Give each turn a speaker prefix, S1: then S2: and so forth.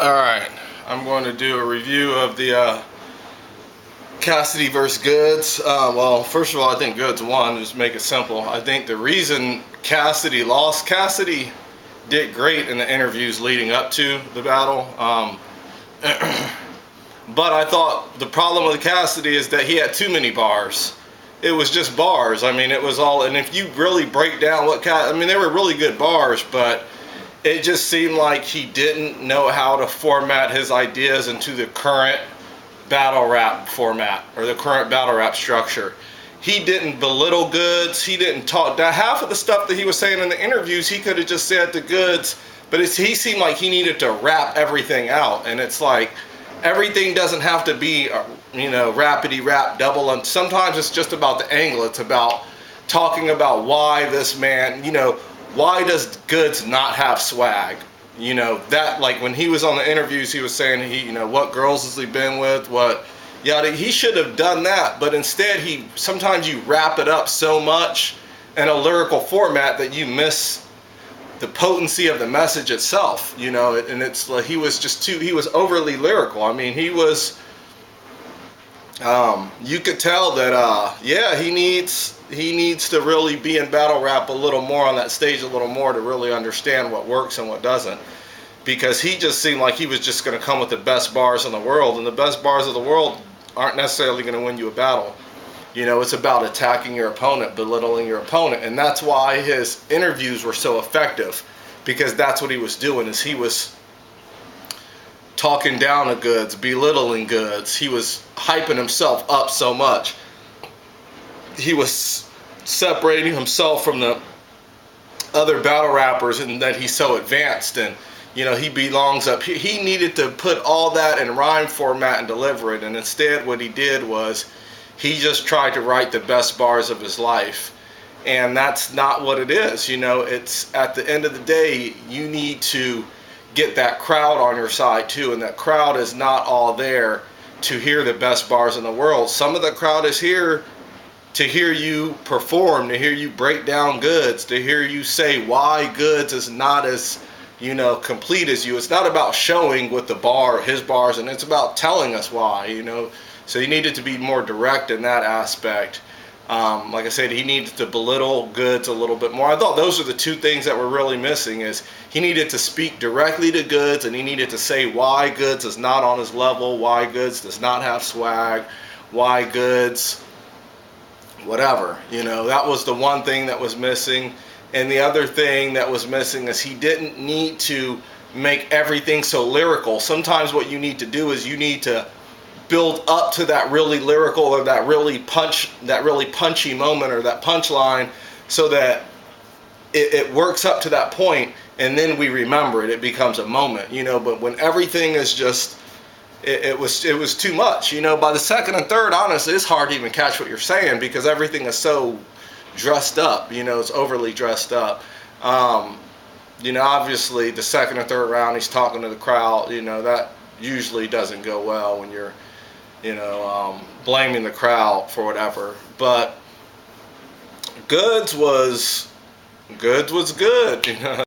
S1: Alright, I'm going to do a review of the Cassidy versus Goodz. Well, first of all, I think Goodz won, just make it simple. I think the reason Cassidy lost, Cassidy did great in the interviews leading up to the battle. But I thought the problem with Cassidy is that he had too many bars. It was just bars. I mean, it was all, and if you really break down what I mean, they were really good bars, but it just seemed like he didn't know how to format his ideas into the current battle rap format or the current battle rap structure. He didn't belittle Goodz. He didn't talk. Now, half of the stuff that he was saying in the interviews, he could have just said to Goodz, but he seemed like he needed to rap everything out. And it's like, everything doesn't have to be, rapidy rap double. And sometimes it's just about the angle. It's about talking about why this man, why does Goodz not have swag? That, like, when he was on the interviews, he was saying what girls has he been with, what yada. He should have done that, but instead sometimes you wrap it up so much in a lyrical format that you miss the potency of the message itself, and it's like he was overly lyrical. I mean, he was, you could tell that, he needs to really be in battle rap a little more on that stage, a little more, to really understand what works and what doesn't. Because he just seemed like he was just going to come with the best bars in the world, and the best bars of the world aren't necessarily going to win you a battle. It's about attacking your opponent, belittling your opponent, and that's why his interviews were so effective, because that's what he was doing, is he was talking down to Goodz, belittling Goodz. He was hyping himself up so much. He was separating himself from the other battle rappers, and that he's so advanced, and he belongs up here. He needed to put all that in rhyme format and deliver it, and instead what he did was he just tried to write the best bars of his life, and that's not what it is. It's, at the end of the day, you need to get that crowd on your side too, and that crowd is not all there to hear the best bars in the world. Some of the crowd is here to hear you perform, to hear you break down Goodz, to hear you say why Goodz is not as complete as you. It's not about showing with his bars, and it's about telling us why. So he needed to be more direct in that aspect. Like I said, he needed to belittle Goodz a little bit more. I thought those are the two things that were really missing. Is he needed to speak directly to Goodz, and he needed to say why Goodz is not on his level, why Goodz does not have swag, why Goodz whatever. That was the one thing that was missing. And the other thing that was missing is he didn't need to make everything so lyrical. Sometimes what you need to do is you need to build up to that really lyrical or that really punchy moment or that punchline, so that it works up to that point, and then we remember it. It becomes a moment, But when everything is just, it was too much, By the second and third, honestly, it's hard to even catch what you're saying, because everything is so dressed up, it's overly dressed up. Obviously the second or third round, he's talking to the crowd, that usually doesn't go well when you're blaming the crowd for whatever. But Goodz was good.